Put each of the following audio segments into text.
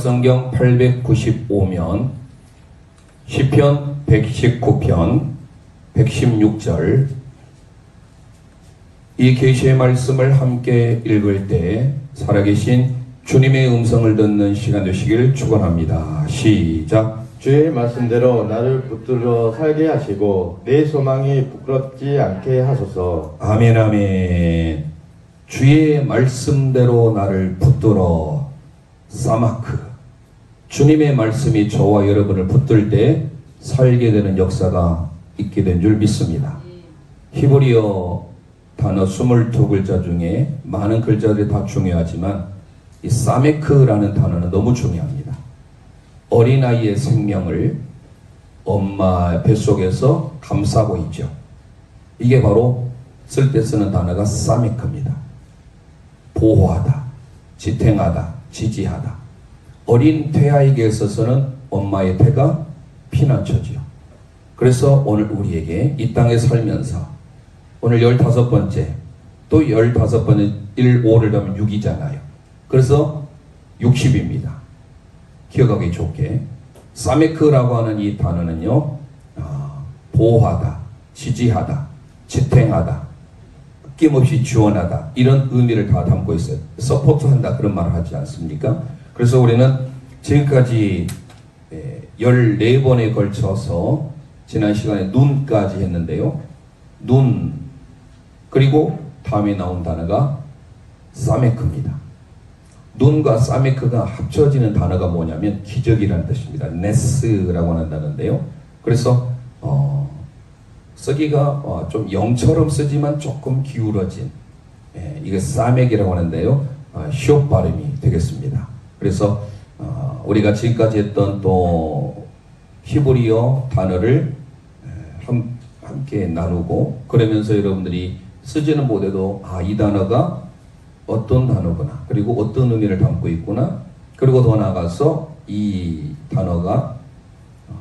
성경 895면 시편 119편 116절 이 계시의 말씀을 함께 읽을 때 살아계신 주님의 음성을 듣는 시간 되시길 축원합니다. 시작. 주의 말씀대로 나를 붙들어 살게 하시고 내 소망이 부끄럽지 않게 하소서. 아멘 아멘. 주의 말씀대로 나를 붙들어 사마크. 주님의 말씀이 저와 여러분을 붙들 때 살게 되는 역사가 있게 된 줄 믿습니다. 히브리어 단어 22글자 중에 많은 글자들이 다 중요하지만 이 사메크라는 단어는 너무 중요합니다. 어린아이의 생명을 엄마 뱃속에서 감싸고 있죠. 이게 바로 쓸 때 쓰는 단어가 사메크입니다. 보호하다, 지탱하다, 지지하다. 어린 태아에게 있어서는 엄마의 태가 피난처지요. 그래서 오늘 우리에게 이 땅에 살면서 오늘 15번째 또 15번째 1, 5를 더하면 6이잖아요. 그래서 60입니다. 기억하기 좋게 사메크라고 하는 이 단어는요, 보호하다, 지지하다, 지탱하다, 끊임없이 지원하다 이런 의미를 다 담고 있어요. 서포트한다 그런 말을 하지 않습니까? 그래서 우리는 지금까지 14번에 걸쳐서 지난 시간에 눈까지 했는데요. 눈 그리고 다음에 나온 단어가 사메크입니다. 눈과 사메크가 합쳐지는 단어가 뭐냐면 기적이라는 뜻입니다. 네스라고 하는 단어인데요. 그래서 쓰기가 좀 영처럼 쓰지만 조금 기울어진 이게 사맥이라고 하는데요. 시옷 발음이 되겠습니다. 그래서 우리가 지금까지 했던 또 히브리어 단어를 함께 나누고 그러면서 여러분들이 쓰지는 못해도 이 단어가 어떤 단어구나 그리고 어떤 의미를 담고 있구나 그리고 더 나아가서 이 단어가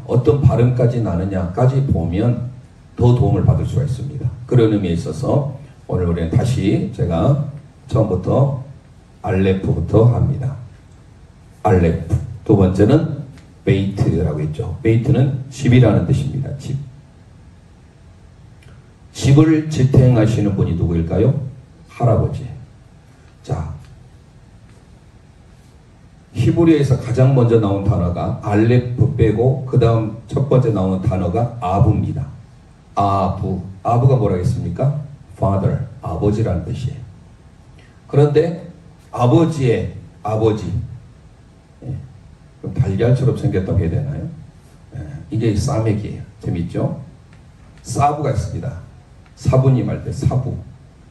어떤 발음까지 나느냐까지 보면 더 도움을 받을 수가 있습니다. 그런 의미에 있어서 오늘 우리는 다시 제가 처음부터 알레프부터 합니다. 알레프. 두 번째는 베이트라고 했죠. 베이트는 집이라는 뜻입니다. 집. 집을 지탱하시는 분이 누구일까요? 할아버지. 자, 히브리어에서 가장 먼저 나온 단어가 알레프 빼고 그 다음 첫 번째 나오는 단어가 아부입니다. 아부. 아부가 뭐라겠습니까? father. 아버지라는 뜻이에요. 그런데 아버지의 아버지. 그럼 달걀처럼 생겼다고 해야 되나요? 이게 사맥이에요. 재밌죠? 사부가 있습니다. 사부님 할 때 사부.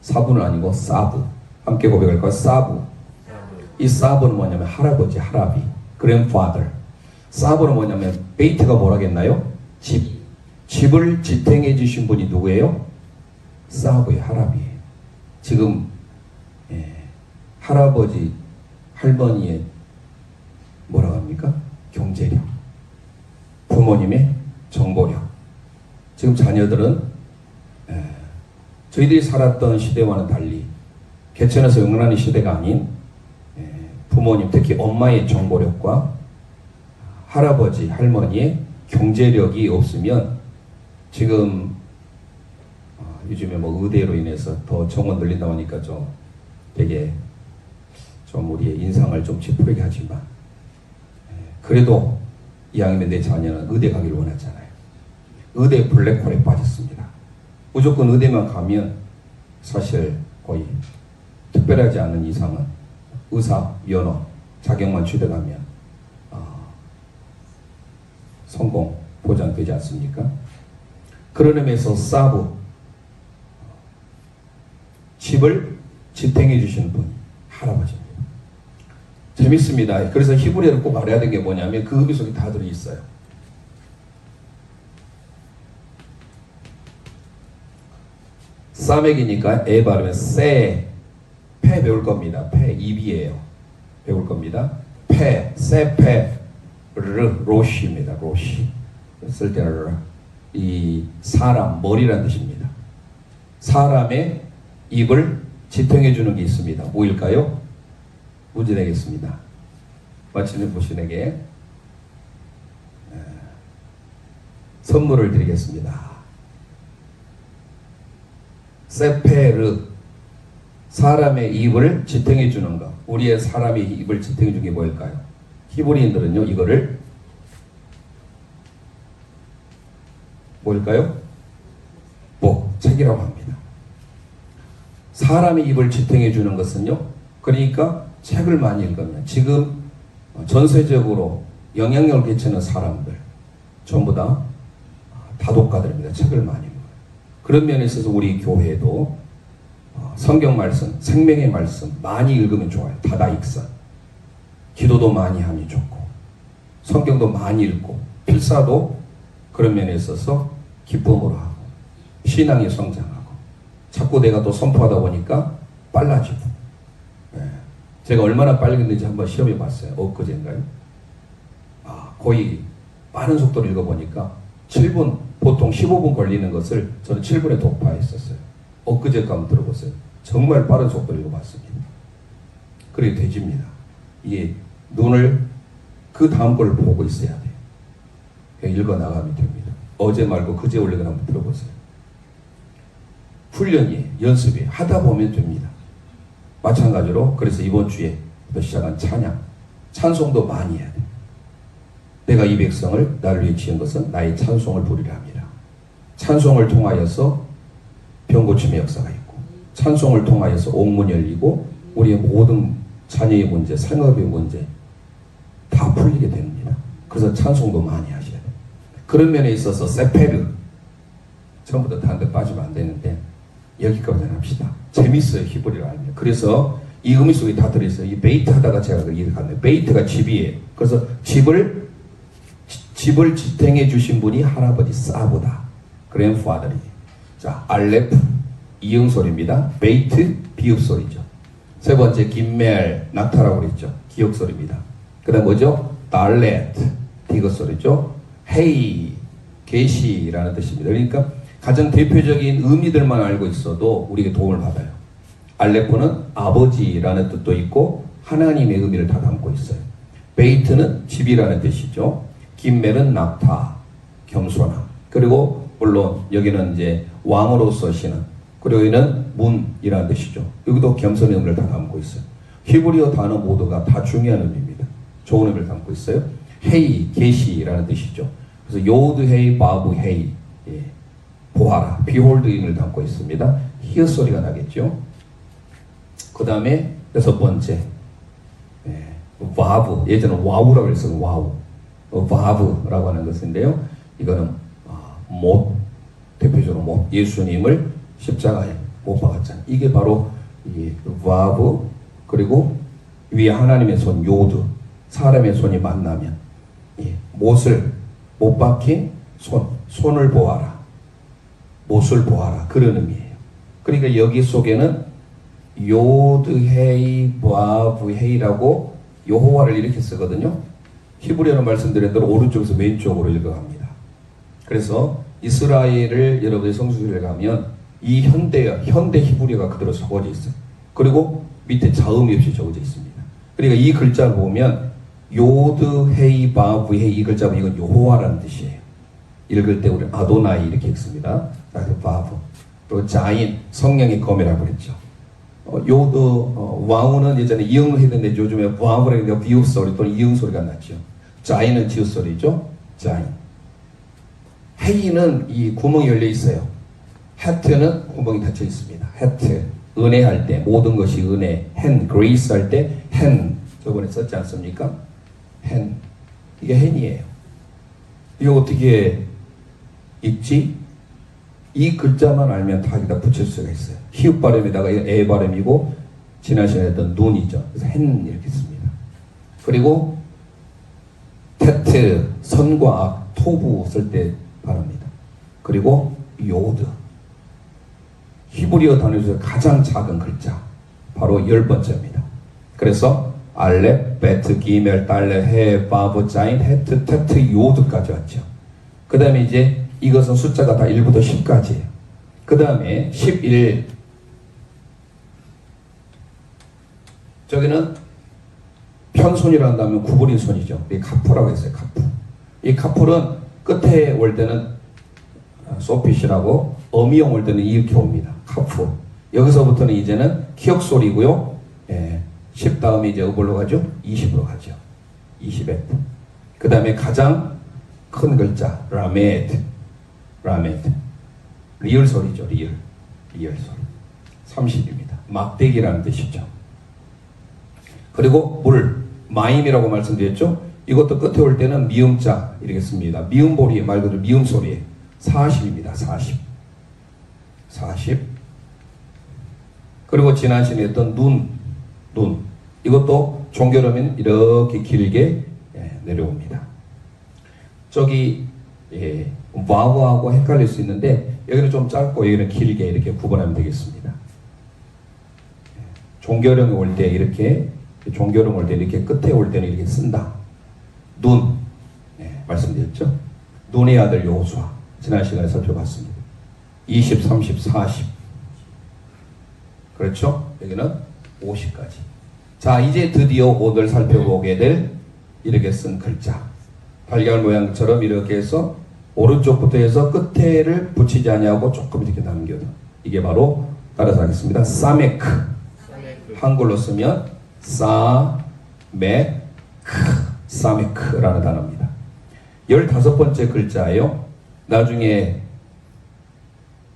사부는 아니고 사부. 함께 고백할까요? 사부. 이 사부는 뭐냐면 할아버지, 할아비. grandfather. 사부는 뭐냐면 베이트가 뭐라겠나요? 집. 집을 지탱해 주신 분이 누구예요? 사부의 할아비예요. 지금 할아버지, 할머니의 뭐라고 합니까? 경제력. 부모님의 정보력. 지금 자녀들은 저희들이 살았던 시대와는 달리 개천에서 영란한 시대가 아닌 부모님, 특히 엄마의 정보력과 할아버지, 할머니의 경제력이 없으면 지금 요즘에 뭐 의대로 인해서 더 정원 늘린다고 하니까 좀 되게 좀 우리의 인상을 좀 찌푸리게 하지만 그래도 이왕이면 내 자녀는 의대 가기를 원하잖아요. 의대 블랙홀에 빠졌습니다. 무조건 의대만 가면 사실 거의 특별하지 않은 이상은 의사, 면허, 자격만 취득하면 성공 보장되지 않습니까? 그런 의미에서 사부, 집을 지탱해 주시는 분, 할아버지입니다. 재밌습니다. 그래서 히브리어를 꼭 알아야 되는 게 뭐냐면 그 의미 속에 다 들어있어요. 사맥이니까 에 발음에 세, 페 배울 겁니다. 페 입이에요. 배울 겁니다. 페, 세, 페, 르, 로시입니다. 로시. 쓸 때는 이 사람, 머리라는 뜻입니다. 사람의 입을 지탱해 주는 게 있습니다. 뭐일까요? 문제 내겠습니다. 맞히는 분에게 선물을 드리겠습니다. 세페르, 사람의 입을 지탱해 주는 것. 우리의 사람의 입을 지탱해 주는 게 뭘까요? 히브리인들은요 이거를 뭘까요? 책이라고 합니다. 사람의 입을 지탱해 주는 것은요, 그러니까 책을 많이 읽으면, 지금 전 세적으로 영향력을 끼치는 사람들 전부 다 다독가들입니다. 책을 많이 읽어요. 그런 면에 있어서 우리 교회도 성경 말씀, 생명의 말씀 많이 읽으면 좋아요. 다다익선. 기도도 많이 하면 좋고, 성경도 많이 읽고, 필사도 그런 면에 있어서 기쁨으로 하고, 신앙이 성장하고, 자꾸 내가 또 선포하다 보니까 빨라지고. 제가 얼마나 빨리 읽는지 한번 시험해 봤어요. 엊그제인가요? 거의 빠른 속도로 읽어보니까 7분, 보통 15분 걸리는 것을 저는 7분에 독파했었어요. 엊그제 거 한번 들어보세요. 정말 빠른 속도로 읽어봤습니다. 그래 되집니다. 이게 눈을 그 다음 걸 보고 있어야 돼요. 그냥 읽어나가면 됩니다. 어제 말고 그제 올리고 한번 들어보세요. 훈련이, 연습이 하다 보면 됩니다. 마찬가지로 그래서 이번 주에부터 시작한 찬양, 찬송도 많이 해야 돼요. 내가 이 백성을 나를 위해 지은 것은 나의 찬송을 부리라 합니다. 찬송을 통하여서 병 고침의 역사가 있고, 찬송을 통하여서 옥문이 열리고, 우리의 모든 자녀의 문제, 생업의 문제 다 풀리게 됩니다. 그래서 찬송도 많이 하셔야 돼요. 그런 면에 있어서 세페르, 처음부터 다른 데 빠지면 안 되는데 여기까지는 합시다. 재밌어요, 히브리를 알면. 그래서 이 의미 속에 다 들어있어요. 이 베이트 하다가 제가 그 일을 갔네요. 베이트가 집이에요. 그래서 집을 지탱해 주신 분이 할아버지 사보다, 그랜파더리. 자, 알레프 이응소리입니다. 베이트 비읍소리죠. 세 번째 김멜 낙타라고 그랬죠. 기억소리입니다. 그 다음 뭐죠? 달렛 디귿소리죠. 헤이 계시라는 뜻입니다. 그러니까 가장 대표적인 의미들만 알고 있어도 우리에게 도움을 받아요. 알레프는 아버지라는 뜻도 있고 하나님의 의미를 다 담고 있어요. 베이트는 집이라는 뜻이죠. 김멜은 낙타, 겸손함. 그리고 물론 여기는 이제 왕으로서 신은, 그리고 여기는 문이라는 뜻이죠. 여기도 겸손의 의미를 다 담고 있어요. 히브리어 단어 모두가 다 중요한 의미입니다. 좋은 의미를 담고 있어요. 헤이, 계시라는 뜻이죠. 그래서 요드 헤이, 바브 헤이, 보아라, 비홀드 의미를 담고 있습니다. 히읗 소리가 나겠죠. 그 다음에 여섯 번째, 바브, 예전에 와우라고 했어요. 와우. 바브라고 하는 것인데요. 이거는 못, 대표적으로 못, 예수님을 십자가에 못 박았잖아요. 이게 바로 이 바브, 그리고 위에 하나님의 손 요드, 사람의 손이 만나면 못을 못 박힌 손을 보아라, 못을 보아라, 그런 의미예요. 그러니까 여기 속에는 요드 헤이 바브 헤이라고 여호와를 이렇게 쓰거든요. 히브리어로 말씀드린 대로 오른쪽에서 왼쪽으로 읽어갑니다. 그래서 이스라엘을 여러분이 성수기를 가면 이 현대 히브리어가 그대로 적어져 있어요. 그리고 밑에 자음이 없이 적어져 있습니다. 그러니까 이 글자를 보면 요드 헤이 바브 헤이, 이 글자 보면 이건 여호와라는 뜻이에요. 읽을 때 우리는 아도나이 이렇게 읽습니다. 바브. 또 자인, 성령의 검이라고 그랬죠. 요드 와우는 예전에 이응을 했는데 요즘에 바브라는 비읍 소리 또는 이응 소리가 났죠. 자인은 지읒 소리죠. 자인. 헤이는 이 구멍이 열려 있어요. 해트는 구멍이 닫혀 있습니다. 해트, 은혜할 때, 모든 것이 은혜. hen, grace 할 때 hen, 저번에 썼지 않습니까? hen, 이게 hen이에요. 이거 어떻게 읽지? 이 글자만 알면 다 여기다 붙일 수가 있어요. 히읗 발음에다가 에 발음이고, 지난 시간에 했던 눈이죠. 그래서 hen 이렇게 씁니다. 그리고 테트, 선과 악, 토부 쓸 때 발음입니다. 그리고 요드, 히브리어 단어 중에서 가장 작은 글자, 바로 10번째입니다. 그래서 알렙, 베트, 기멜, 달레, 헤, 바브, 자인, 헤트, 테트, 요드까지 왔죠. 그 다음에 이제 이것은 숫자가 다 1부터 10까지예요. 그 다음에 11, 저기는 편손이라 한다면 구부린 손이죠. 이 카풀이라고 했어요. 카풀. 이 카풀은 끝에 올 때는 소핏이라고, 어미용 올 때는 이렇게 옵니다. 카풀. 여기서부터는 이제는 기억 소리고요. 10 다음에 이제 어뭘로 가죠? 20으로 가죠. 20에. 그 다음에 가장 큰 글자 라메드. 라메드. 리을 소리죠. 리을 소리. 30입니다. 막대기라는 뜻이죠. 그리고 물, 마임이라고 말씀드렸죠. 이것도 끝에 올 때는 미음자 이렇게 씁니다. 미음보리 말 그대로 미음 소리에 40입니다. 40. 그리고 지난 시간에 했던 눈. 이것도 종결하면 이렇게 길게 내려옵니다. 저기 와우하고 헷갈릴 수 있는데 여기는 좀 짧고 여기는 길게 이렇게 구분하면 되겠습니다. 종결음이 올 때 이렇게, 종결음 올 때 이렇게, 끝에 올 때는 이렇게 쓴다. 눈, 말씀드렸죠. 눈의 아들 여호수아, 지난 시간에 살펴봤습니다. 20, 30, 40. 그렇죠? 여기는 50까지. 자, 이제 드디어 오늘 살펴보게 될 이렇게 쓴 글자. 달걀 모양처럼 이렇게 해서 오른쪽부터 해서 끝에를 붙이지 아니하고 조금 이렇게 남겨도, 이게 바로 따라서 하겠습니다. 사메크. 한글로 쓰면 사메크라는 단어입니다. 15번째 글자예요. 나중에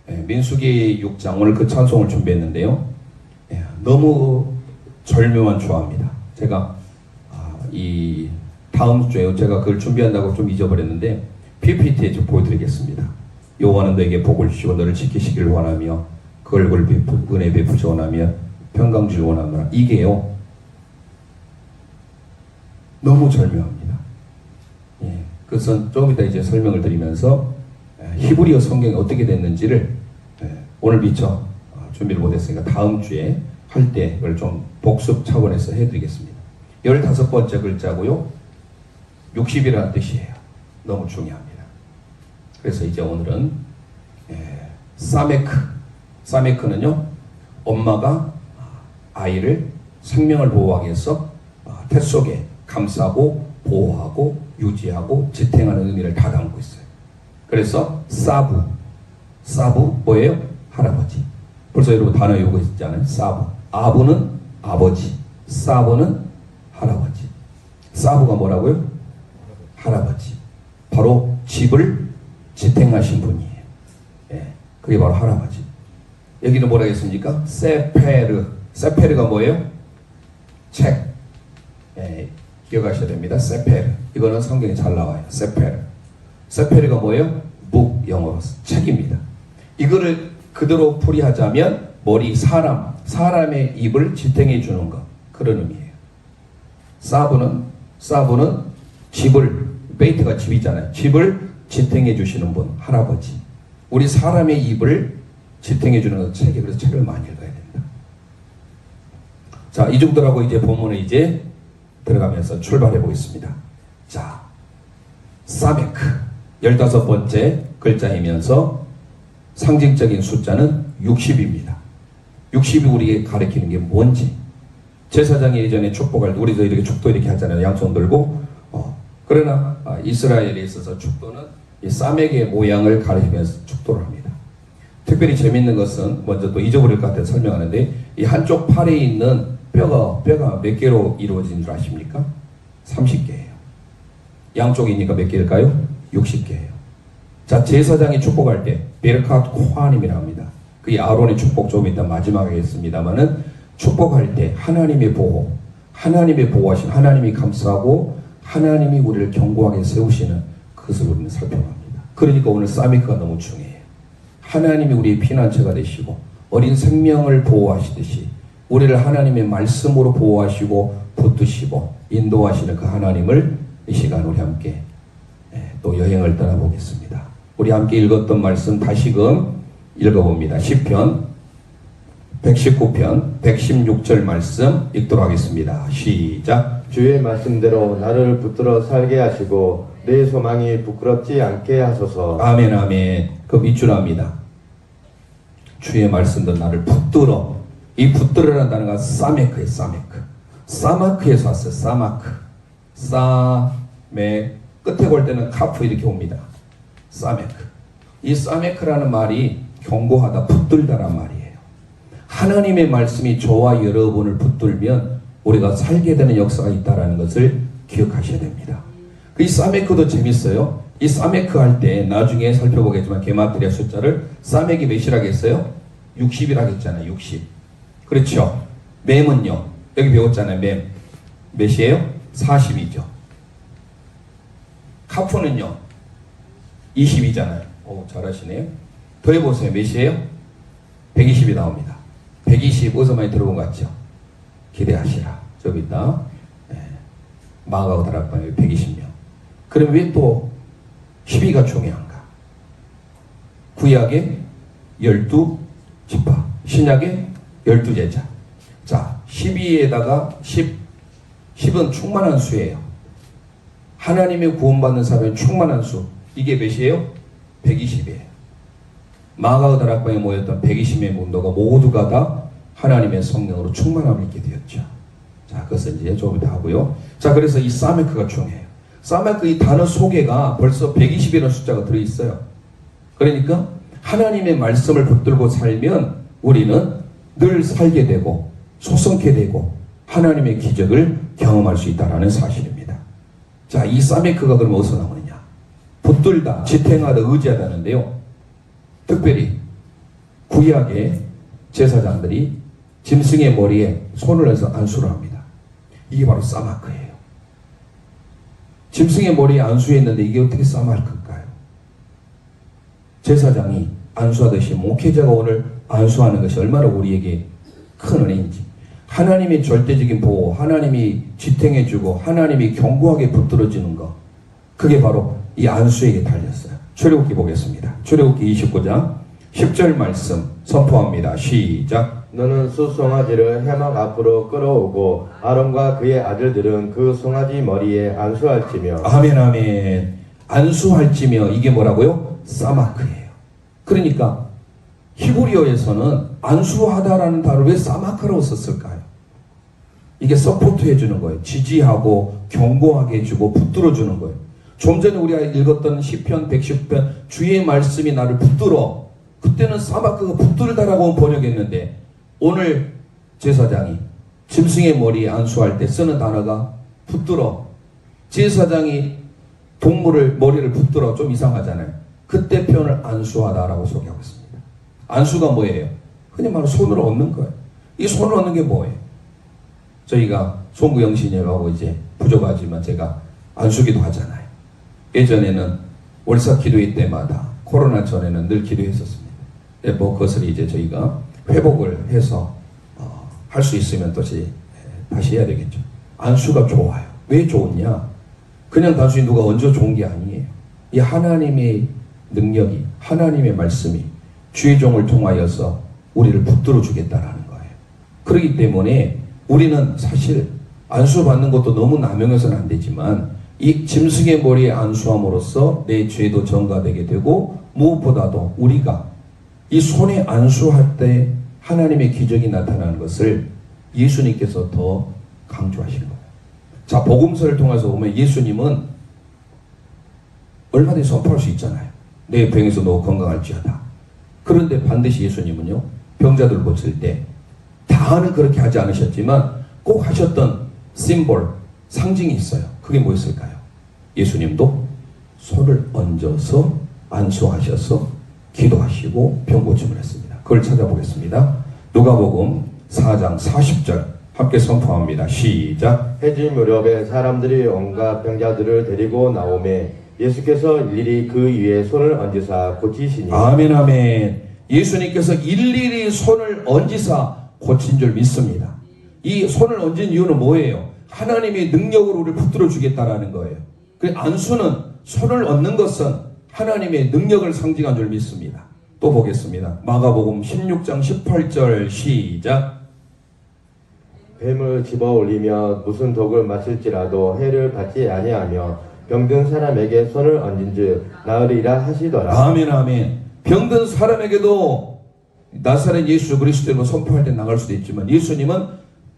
민수기 6장, 오늘 그 찬송을 준비했는데요. 너무 절묘한 조화입니다. 제가 이 다음 주에 제가 그걸 준비한다고 좀 잊어버렸는데 PPT에 좀 보여드리겠습니다. 여호와는 너에게 복을 주시고 너를 지키시기를 원하며 그 얼굴 은혜 베푸시 원하며 평강주를 원하노라. 이게요 너무 절묘합니다. 그것은 좀 이따 이제 설명을 드리면서 히브리어 성경이 어떻게 됐는지를 오늘 미처 준비를 못했으니까 다음 주에 할 때 그걸 좀 복습 차원에서 해드리겠습니다. 15번째 글자고요. 60이라는 뜻이에요. 너무 중요합니다. 그래서 이제 오늘은 사메크는요, 엄마가 아이를 생명을 보호하기 위해서 태 속에 감싸고 보호하고 유지하고 지탱하는 의미를 다 담고 있어요. 그래서 사부 뭐예요? 할아버지. 벌써 여러분 단어 요거 있잖아요. 사부. 아부는 아버지, 사부는 할아버지. 사부가 뭐라고요? 할아버지. 바로 집을 지탱하신 분이에요. 그게 바로 할아버지. 여기는 뭐라 했습니까? 세페르가 뭐예요? 책. 기억하셔야 됩니다. 세페르. 이거는 성경에 잘 나와요. 세페르가 뭐예요? 북, 영어로 책입니다. 이거를 그대로 풀이하자면 머리, 사람의 입을 지탱해 주는 것, 그런 의미예요. 사부는 집을, 베이트가 집이잖아요. 집을 지탱해 주시는 분, 할아버지. 우리 사람의 입을 지탱해 주는 책이, 그래서 책을 많이 읽어야 됩니다. 자, 이 정도라고 이제 본문에 이제 들어가면서 출발해 보겠습니다. 자, 사메크 15번째 글자이면서 상징적인 숫자는 60입니다. 60이 우리에게 가르치는 게 뭔지. 제사장이 예전에 축복할 때 우리도 이렇게 축도 이렇게 하잖아요. 양손 들고. 그러나 이스라엘에 있어서 축도는 이 사맥의 모양을 가리키면서 축도를 합니다. 특별히 재밌는 것은 먼저 또 잊어버릴 것 같아서 설명하는데, 이 한쪽 팔에 있는 뼈가 몇 개로 이루어진 줄 아십니까? 30개예요. 양쪽이니까 몇 개일까요? 60개예요. 자, 제사장이 축복할 때 베르캇 코하님이라 합니다. 그게 아론의 축복 좀 이따 마지막에 하겠습니다만은, 축복할 때 하나님의 보호하신 하나님이 감싸고 하나님이 우리를 견고하게 세우시는 그것을 우리는 살펴봅니다. 그러니까 오늘 사미크가 너무 중요해요. 하나님이 우리의 피난처가 되시고 어린 생명을 보호하시듯이 우리를 하나님의 말씀으로 보호하시고 붙드시고 인도하시는 그 하나님을 이 시간 우리 함께 또 여행을 떠나보겠습니다. 우리 함께 읽었던 말씀 다시금 읽어봅니다. 시편 119편 116절 말씀 읽도록 하겠습니다. 시작. 주의 말씀대로 나를 붙들어 살게 하시고 내 소망이 부끄럽지 않게 하소서. 아멘 아멘. 그 밑줄합니다. 주의 말씀대로 나를 붙들어. 이 붙들어라는 단어가 사메크예요. 사메크. 사마크에서 왔어요. 사마크. 사메 끝에 볼 때는 카프 이렇게 옵니다. 사메크. 이 사메크라는 말이 경고하다, 붙들다란 말이에요. 하나님의 말씀이 저와 여러분을 붙들면 우리가 살게 되는 역사가 있다는 것을 기억하셔야 됩니다. 이 사메크도 재밌어요. 이 사메크 할 때 나중에 살펴보겠지만 게마트리아 숫자를 사메기 몇이라고 했어요? 60이라고 했잖아요. 60. 그렇죠. 맴은요. 여기 배웠잖아요. 맴. 몇이에요? 40이죠. 카프는요. 20이잖아요. 오, 잘하시네요. 더해보세요. 몇이에요? 120이 나옵니다. 120 어디서 많이 들어본 것 같죠? 기대하시라. 저기 있다. 네. 마가오 다락방에 120명. 그럼 왜 또 12가 중요한가? 구약의 12지파, 신약의 12제자. 자, 12에다가 10은 충만한 수예요. 하나님의 구원받는 사람의 충만한 수. 이게 몇이에요? 120이에요. 마가오 다락방에 모였던 120명의 문도가 모두가 다 하나님의 성령으로 충만함을 입게 되었죠. 자, 그것은 이제 좀 이따 하고요. 자, 그래서 이 사메크가 중요해요. 사메크 이 단어 소개가 벌써 120이라는 숫자가 들어있어요. 그러니까 하나님의 말씀을 붙들고 살면 우리는 늘 살게 되고 소성케 되고 하나님의 기적을 경험할 수 있다는 사실입니다. 자, 이 사메크가 그럼 어디서 나오느냐? 붙들다, 지탱하다, 의지하다는데요. 특별히 구약의 제사장들이 짐승의 머리에 손을 해서 안수를 합니다. 이게 바로 사마크예요. 짐승의 머리에 안수했는데 이게 어떻게 사마크일까요? 제사장이 안수하듯이 목회자가 오늘 안수하는 것이 얼마나 우리에게 큰 은혜인지, 하나님의 절대적인 보호, 하나님이 지탱해주고 하나님이 견고하게 붙들어지는 것, 그게 바로 이 안수에게 달렸어요. 출애굽기 보겠습니다. 출애굽기 29장 10절 말씀 선포합니다. 시작. 너는 수 송아지를 해막 앞으로 끌어오고 아론과 그의 아들들은 그 송아지 머리에 안수할지며. 아멘 아멘. 안수할지며 이게 뭐라고요? 사마크예요. 그러니까 히브리어에서는 안수하다라는 단어를 왜 사마크라고 썼을까요? 이게 서포트 해주는 거예요. 지지하고 견고하게 해주고 붙들어주는 거예요. 좀 전에 우리가 읽었던 시편 110편 주의 말씀이 나를 붙들어. 그때는 사마크가 붙들다라고 번역했는데 오늘 제사장이 짐승의 머리에 안수할 때 쓰는 단어가 붙들어. 제사장이 동물을 머리를 붙들어 좀 이상하잖아요. 그때 표현을 안수하다라고 소개하고 있습니다. 안수가 뭐예요? 흔히 말하는 손을 얻는 거예요. 이 손을 얻는 게 뭐예요? 저희가 송구영신이라고 이제 부족하지만 제가 안수기도 하잖아요. 예전에는 월사 기도회 때마다 코로나 전에는 늘 기도했었습니다. 뭐 그것을 이제 저희가 회복을 해서 할 수 있으면 다시 해야 되겠죠. 안수가 좋아요. 왜 좋냐? 그냥 단순히 누가 얹어 좋은 게 아니에요. 이 하나님의 능력이, 하나님의 말씀이 주의 종을 통하여서 우리를 붙들어 주겠다라는 거예요. 그렇기 때문에 우리는 사실 안수 받는 것도 너무 남용해서는 안 되지만 이 짐승의 머리에 안수함으로써 내 죄도 전가되게 되고 무엇보다도 우리가 이 손에 안수할 때 하나님의 기적이 나타나는 것을 예수님께서 더 강조하신 거예요. 자, 복음서를 통해서 보면 예수님은 얼마든지 선포할 수 있잖아요. 내 병에서 너 건강할지어다. 그런데 반드시 예수님은요, 병자들 고칠 때 다는 그렇게 하지 않으셨지만 꼭 하셨던 심볼, 상징이 있어요. 그게 뭐였을까요? 예수님도 손을 얹어서 안수하셔서 기도하시고 병 고침을 했습니다. 그걸 찾아보겠습니다. 누가복음 4장 40절 함께 선포합니다. 시작. 해질 무렵에 사람들이 온갖 병자들을 데리고 나오매 예수께서 일일이 그 위에 손을 얹으사 고치시니. 아멘 아멘. 예수님께서 일일이 손을 얹으사 고친 줄 믿습니다. 이 손을 얹은 이유는 뭐예요? 하나님의 능력으로 우리를 붙들어 주겠다라는 거예요. 그 안수는 손을 얹는 것은 하나님의 능력을 상징한 줄 믿습니다. 또 보겠습니다. 마가복음 16장 18절 시작. 뱀을 집어 올리며 무슨 독을 마실지라도 해를 받지 아니하며 병든 사람에게 손을 얹은즉 나으리라 하시더라. 아멘 아멘. 병든 사람에게도 나사렛 예수 그리스도로 선포할 때 나갈 수도 있지만 예수님은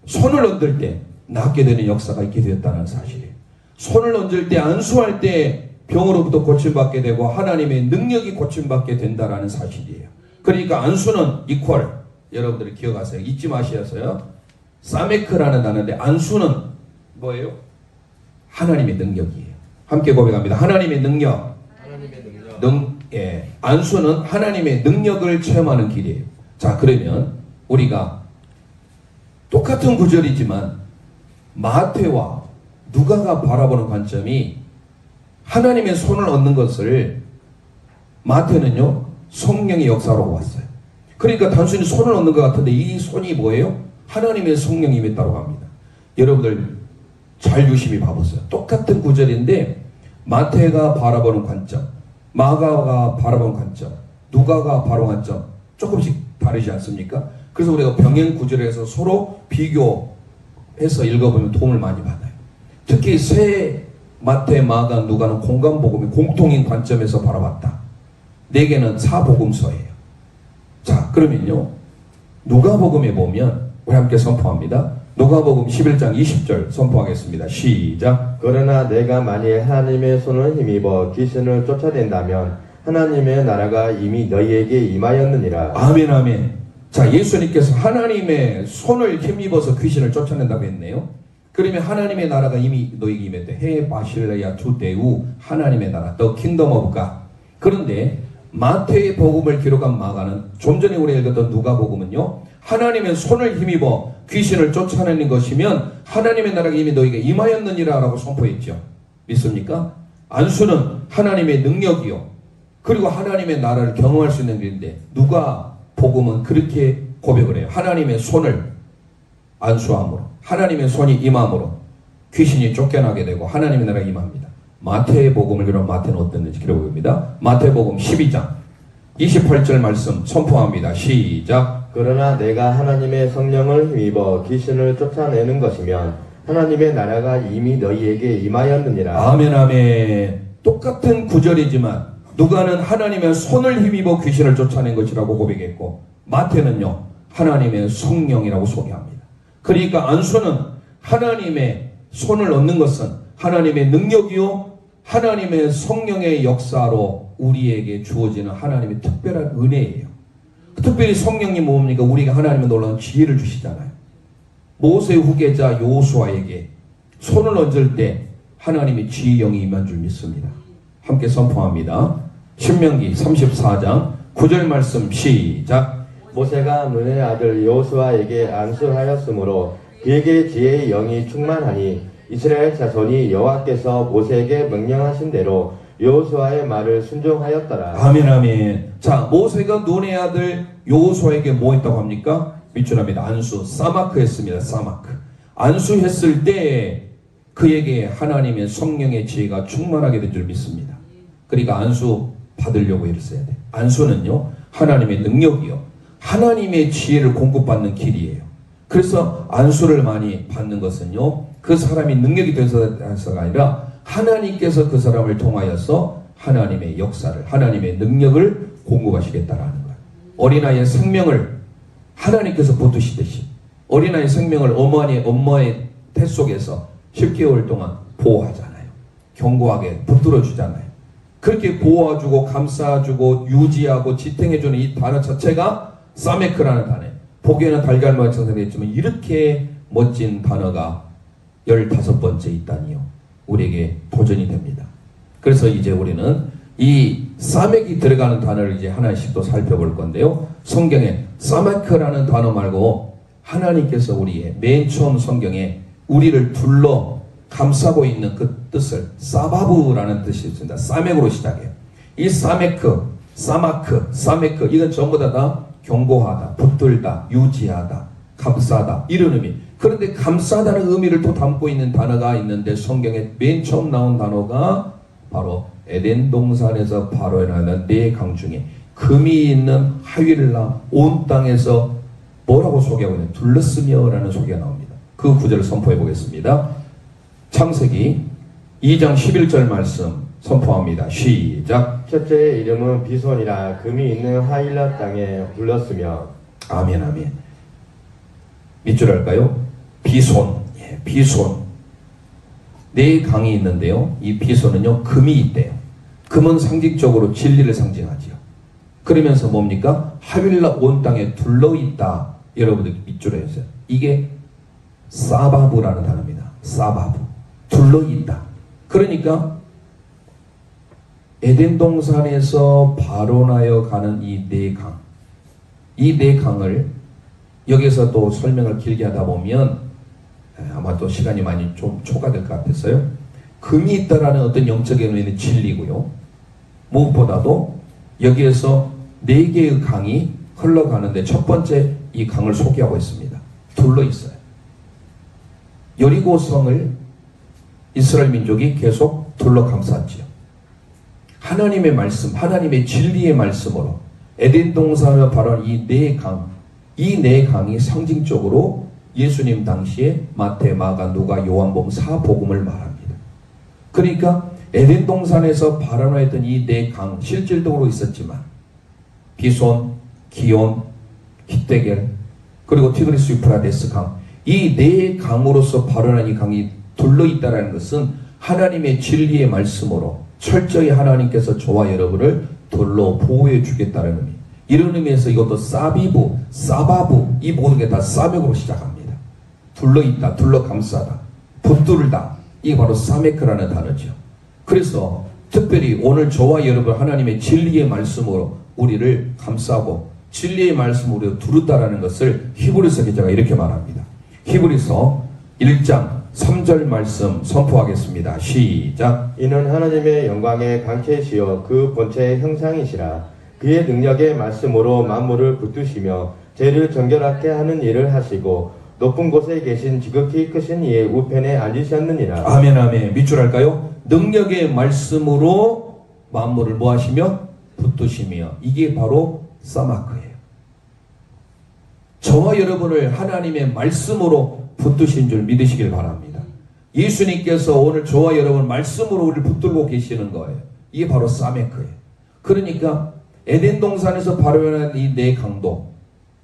손을 얹을 때 낫게 되는 역사가 있게 되었다는 사실이에요. 손을 얹을 때, 안수할 때 병으로부터 고침받게 되고 하나님의 능력이 고침받게 된다는 사실이에요. 그러니까 안수는 이퀄, 여러분들이 기억하세요. 잊지 마셔서요. 사메크라는 단어인데 안수는 뭐예요? 하나님의 능력이에요. 함께 고백합니다. 하나님의 능력. 안수는 하나님의 능력을 체험하는 길이에요. 자, 그러면 우리가 똑같은 구절이지만 마태와 누가가 바라보는 관점이 하나님의 손을 얻는 것을 마태는요 성령의 역사로 봤어요. 그러니까 단순히 손을 얻는 것 같은데 이 손이 뭐예요? 하나님의 성령이 임했다고 합니다. 여러분들 잘 유심히 봐보세요. 똑같은 구절인데 마태가 바라보는 관점, 마가가 바라보는 관점, 누가가 바라보는 관점 조금씩 다르지 않습니까? 그래서 우리가 병행 구절에서 서로 비교해서 읽어보면 도움을 많이 받아요. 특히 새 마태, 마가, 누가는 공간복음이 공통인 관점에서 바라봤다. 4개는 사복음서예요. 자, 그러면요 누가복음에 보면 우리 함께 선포합니다. 누가복음 11장 20절 선포하겠습니다. 시작. 그러나 내가 만일 하나님의 손을 힘입어 귀신을 쫓아낸다면 하나님의 나라가 이미 너희에게 임하였느니라. 아멘, 아멘. 자, 예수님께서 하나님의 손을 힘입어서 귀신을 쫓아낸다고 했네요. 그러면 하나님의 나라가 이미 너희에게 임했대. 해 바실레야 투데우, 하나님의 나라, the kingdom of God. 그런데 마태의 복음을 기록한 마가는 좀 전에 우리가 읽었던 누가복음은요 하나님의 손을 힘입어 귀신을 쫓아내는 것이면 하나님의 나라가 이미 너희에게 임하였느니라 라고 선포했죠. 믿습니까? 안수는 하나님의 능력이요 그리고 하나님의 나라를 경험할 수 있는 길인데 누가복음은 그렇게 고백을 해요. 하나님의 손을 안수함으로 하나님의 손이 임함으로 귀신이 쫓겨나게 되고 하나님의 나라가 임합니다. 마태의 복음을 기록한 마태는 어땠는지 기록합니다. 마태복음 12장 28절 말씀 선포합니다. 시작. 그러나 내가 하나님의 성령을 힘입어 귀신을 쫓아내는 것이면 하나님의 나라가 이미 너희에게 임하였느니라. 아멘, 아멘. 똑같은 구절이지만 누가는 하나님의 손을 힘입어 귀신을 쫓아낸 것이라고 고백했고 마태는요 하나님의 성령이라고 소개합니다. 그러니까 안수는 하나님의 손을 얻는 것은 하나님의 능력이요 하나님의 성령의 역사로 우리에게 주어지는 하나님의 특별한 은혜예요. 특별히 성령님 뭡니까? 우리가 하나님의 놀라운 지혜를 주시잖아요. 모세 후계자 여호수아에게 손을 얹을 때 하나님의 지혜의 영이 임한 줄 믿습니다. 함께 선포합니다. 신명기 34장 9절 말씀 시작. 모세가 눈의 아들 여호수아에게 안수하였으므로 그에게 지혜의 영이 충만하니 이스라엘 자손이 여호와께서 모세에게 명령하신 대로 여호수아의 말을 순종하였더라. 아멘, 아멘. 자, 모세가 눈의 아들 여호수아에게 뭐 했다고 합니까? 밑줄합니다. 안수, 사마크 했습니다. 사마크. 안수했을 때 그에게 하나님의 성령의 지혜가 충만하게 된 줄 믿습니다. 그러니까 안수 받으려고 일어서야 돼. 안수는요 하나님의 능력이요 하나님의 지혜를 공급받는 길이에요. 그래서 안수를 많이 받는 것은요 그 사람이 능력이 돼서가 아니라 하나님께서 그 사람을 통하여서 하나님의 역사를 하나님의 능력을 공급하시겠다라는 거예요. 어린아이의 생명을 하나님께서 붙드시듯이 어린아이의 생명을 엄마의 태 속에서 10개월 동안 보호하잖아요. 견고하게 붙들어 주잖아요. 그렇게 보호해주고 감싸주고 유지하고 지탱해주는 이 단어 자체가 사메크라는 단어예요. 보기에는 달걀만 형성되어 있지만 이렇게 멋진 단어가 15번째 있다니요. 우리에게 도전이 됩니다. 그래서 이제 우리는 이 사맥이 들어가는 단어를 이제 하나씩 또 살펴볼 건데요. 성경에 사메크라는 단어 말고 하나님께서 우리의 맨 처음 성경에 우리를 둘러 감싸고 있는 그 뜻을 사바브라는 뜻이 있습니다. 사맥으로 시작해요. 이 사메크, 사마크, 사메크 이건 전부 다 견고하다, 붙들다, 유지하다, 감싸다 이런 의미. 그런데 감싸다는 의미를 또 담고 있는 단어가 있는데 성경에 맨 처음 나온 단어가 바로 에덴 동산에서 바로에 나는 4강 중에 금이 있는 하윌라 온 땅에서 뭐라고 소개하고 있냐 둘렀으며 라는 소개가 나옵니다. 그 구절을 선포해 보겠습니다. 창세기 2장 11절 말씀 선포합니다. 시작. 첫째의 이름은 비손이라 금이 있는 하일라 땅에 불렀으며. 아멘, 아멘. 밑줄 할까요? 비손. 예, 비손 네 강이 있는데요. 이 비손은요 금이 있대요. 금은 상징적으로 진리를 상징하지요. 그러면서 뭡니까? 하윌라 온 땅에 둘러있다. 여러분들 밑줄에 있어요. 이게 사바브라는 단어입니다. 사바브. 둘러있다. 그러니까 에덴 동산에서 발원하여 가는 이 네 강. 이 네 강을 여기서 또 설명을 길게 하다 보면 아마 또 시간이 많이 좀 초과될 것 같아서요. 금이 있다라는 어떤 영적인 의미는 진리고요. 무엇보다도 여기에서 네 개의 강이 흘러가는데 첫 번째 이 강을 소개하고 있습니다. 둘러 있어요. 여리고성을 이스라엘 민족이 계속 둘러 감쌌지요. 하나님의 말씀, 하나님의 진리의 말씀으로 에덴 동산에서 발언 이 네 강, 이 네 강이 상징적으로 예수님 당시에 마태, 마가, 누가, 요한복음 4복음을 말합니다. 그러니까 에덴 동산에서 발언하였던 이 네 강, 실질적으로 있었지만 비손, 기온, 히데겔, 그리고 티그리스 유프라데스 강, 이 네 강으로서 발언한 이 강이 둘러있다는 것은 하나님의 진리의 말씀으로 철저히 하나님께서 저와 여러분을 둘러 보호해 주겠다는 의미. 이런 의미에서 이것도 사비부, 사바부, 이 모든 게 다 사맥으로 시작합니다. 둘러있다, 둘러감싸다, 붙들다. 이게 바로 사메크라는 단어죠. 그래서 특별히 오늘 저와 여러분 하나님의 진리의 말씀으로 우리를 감싸고 진리의 말씀으로 두르다라는 것을 히브리서 기자가 이렇게 말합니다. 히브리서 1장 3절 말씀 선포하겠습니다. 시작. 이는 하나님의 영광의 강체시여 그 본체의 형상이시라. 그의 능력의 말씀으로 만물을 붙드시며 죄를 정결하게 하는 일을 하시고 높은 곳에 계신 지극히 크신 이의 우편에 앉으셨느니라. 아멘 아멘. 밑줄 할까요? 능력의 말씀으로 만물을 뭐 하시며? 붙드시며. 이게 바로 사마크예요. 저와 여러분을 하나님의 말씀으로 붙드신 줄 믿으시길 바랍니다. 예수님께서 오늘 저와 여러분 말씀으로 우리를 붙들고 계시는 거예요. 이게 바로 사메크예요. 그러니까 에덴 동산에서 발현한 이 네 강도,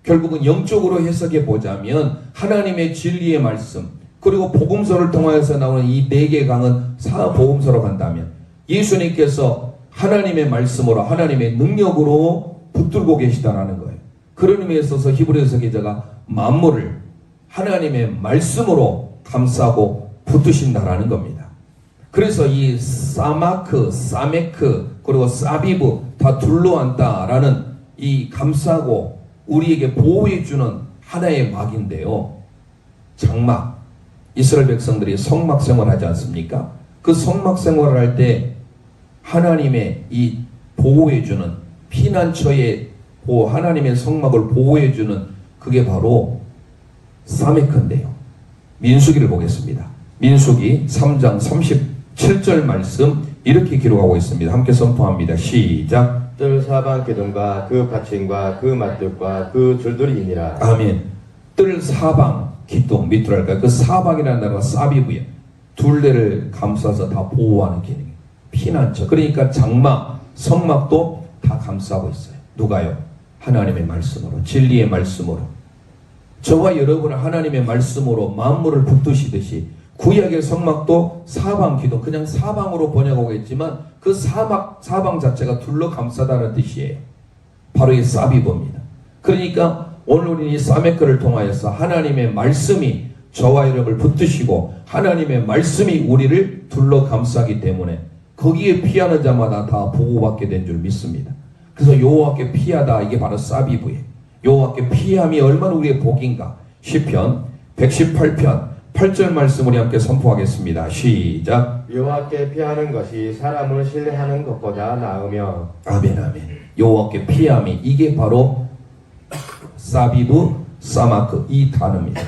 결국은 영적으로 해석해 보자면 하나님의 진리의 말씀, 그리고 복음서를 통하여서 나오는 이 네 개의 강은 사복음서로 간다면 예수님께서 하나님의 말씀으로 하나님의 능력으로 붙들고 계시다라는 거예요. 그런 의미에 있어서 히브리서 기자가 만물을 하나님의 말씀으로 감싸고 붙드신다라는 겁니다. 그래서 이 사마크, 사메크, 그리고 사비브 다 둘러앉다라는 이 감싸고 우리에게 보호해주는 하나의 막인데요. 장막, 이스라엘 백성들이 성막 생활하지 않습니까? 그 성막 생활을 할 때 하나님의 이 보호해주는 피난처의 보호, 하나님의 성막을 보호해주는 그게 바로 사메크인데요. 민수기를 보겠습니다. 민수기 3장 37절 말씀 이렇게 기록하고 있습니다. 함께 선포합니다. 시작. 뜰 사방 기둥과 그 받침과 그 맞들과 그 줄들이니라. 아멘. 뜰 사방 기둥 밑으로 할까요? 그 사방이라는 단어가 사비브예요. 둘레를 감싸서 다 보호하는 기능이에요. 피난처. 그러니까 장막, 성막도 다 감싸고 있어요. 누가요? 하나님의 말씀으로, 진리의 말씀으로. 저와 여러분은 하나님의 말씀으로 만물을 붙드시듯이 구약의 성막도 사방 기둥, 그냥 사방으로 번역하고 있지만 그 사방 자체가 둘러 감싸다는 뜻이에요. 바로 이 사비브입니다. 그러니까 오늘 우리는 이 사메크를 통하여서 하나님의 말씀이 저와 여러분을 붙드시고 하나님의 말씀이 우리를 둘러 감싸기 때문에 거기에 피하는 자마다 다 보호받게 된 줄 믿습니다. 그래서 여호와께 피하다, 이게 바로 사비브예요. 여호와께 피함이 얼마나 우리의 복인가. 시편 118편 8절 말씀 우리 함께 선포하겠습니다. 시작. 여호와께 피하는 것이 사람을 신뢰하는 것보다 나으며. 아멘 아멘. 여호와께 피함이, 이게 바로 사비브, 사마크 이 단어입니다.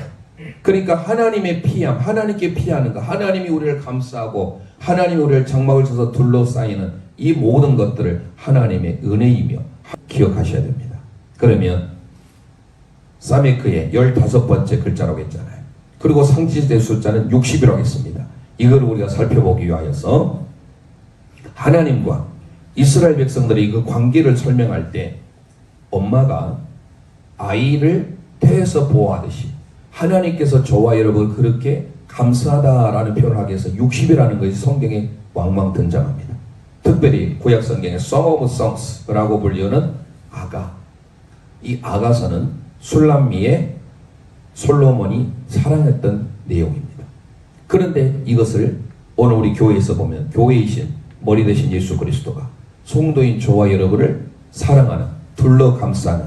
그러니까 하나님의 피함, 하나님께 피하는 것, 하나님이 우리를 감싸고 하나님이 우리를 장막을 쳐서 둘러싸이는 이 모든 것들을 하나님의 은혜이며 기억하셔야 됩니다. 그러면 사메크의 15번째 글자라고 했잖아요. 그리고 상징된 숫자는 60이라고 했습니다. 이걸 우리가 살펴보기 위하여서 하나님과 이스라엘 백성들의 그 관계를 설명할 때 엄마가 아이를 태에서 보호하듯이 하나님께서 저와 여러분을 그렇게 감사하다라는 표현을 하기 위해서 60이라는 것이 성경에 왕왕 등장합니다. 특별히 구약 성경에 Song of Songs라고 불리는 아가. 이 아가서는 술람미의 솔로몬이 사랑했던 내용입니다. 그런데 이것을 오늘 우리 교회에서 보면 교회이신 머리 대신 예수 그리스도가 성도인 저와 여러분을 사랑하는, 둘러 감싸는,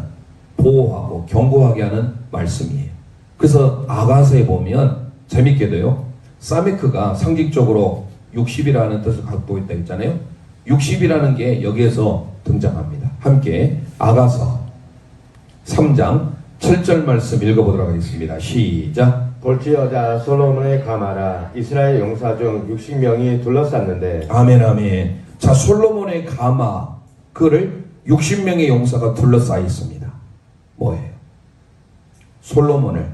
보호하고 경고하게 하는 말씀이에요. 그래서 아가서에 보면 재밌게도요, 사메크가 상징적으로 60이라는 뜻을 갖고 있다 했잖아요. 60이라는 게 여기에서 등장합니다. 함께 아가서 3장 7절 말씀 읽어보도록 하겠습니다. 시작. 볼지어다 솔로몬의 가마라 이스라엘 용사 중 60명이 둘러쌌는데 아멘 아멘. 자, 솔로몬의 가마, 그를 60명의 용사가 둘러싸여 있습니다. 뭐예요? 솔로몬을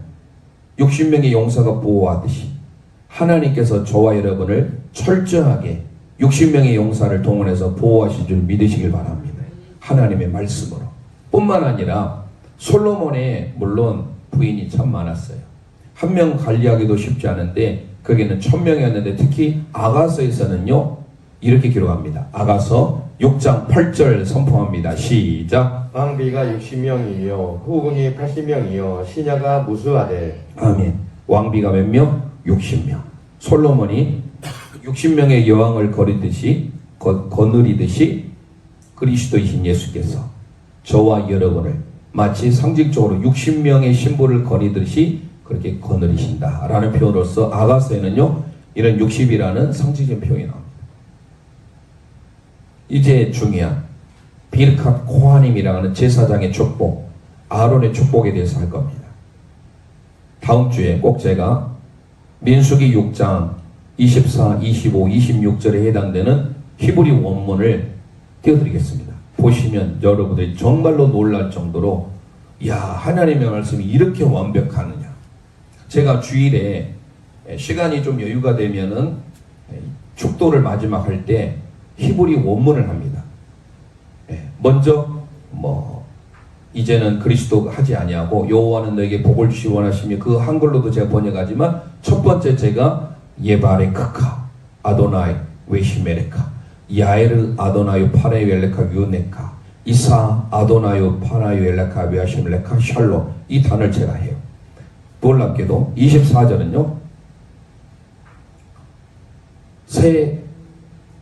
60명의 용사가 보호하듯이 하나님께서 저와 여러분을 철저하게 60명의 용사를 동원해서 보호하신 줄 믿으시길 바랍니다. 하나님의 말씀으로. 뿐만 아니라 솔로몬의 물론 부인이 참 많았어요. 한 명 관리하기도 쉽지 않은데 거기는 1000명이었는데 특히 아가서에서는요 이렇게 기록합니다. 아가서 6장 8절 선포합니다. 시작. 왕비가 60명이요 후궁이 80명이요 시녀가 무수하되 아멘. 왕비가 몇 명? 60명. 솔로몬이 60명의 여왕을 거느리듯이 그리스도이신 예수께서 저와 여러분을 마치 상징적으로 60명의 신부를 거느리듯이 그렇게 거느리신다 라는 표현으로서 아가서에는요 이런 60이라는 상징적인 표현이 나옵니다. 이제 중요한 비르캇 코하님이라고 하는 제사장의 축복, 아론의 축복에 대해서 할 겁니다. 다음 주에 꼭 제가 민수기 6장 24, 25, 26절에 해당되는 히브리 원문을 띄워드리겠습니다. 보시면 여러분들이 정말로 놀랄 정도로 야, 하나님의 말씀이 이렇게 완벽하느냐. 제가 주일에 시간이 좀 여유가 되면은 축도를 마지막 할 때 히브리 원문을 합니다. 먼저 이제는 그리스도 하지 아니하고 여호와는 너에게 복을 주시 원하시며 그 한글로도 제가 번역하지만 첫 번째 제가 예바레크카 아도나이 웨시메레카 야에르 아도나유 파라유 엘레카 유네카 이사 아도나유 파라유 엘레카 웨하시멜레카 샬롬 이 단어를 제가 해요. 놀랍게도 24절은요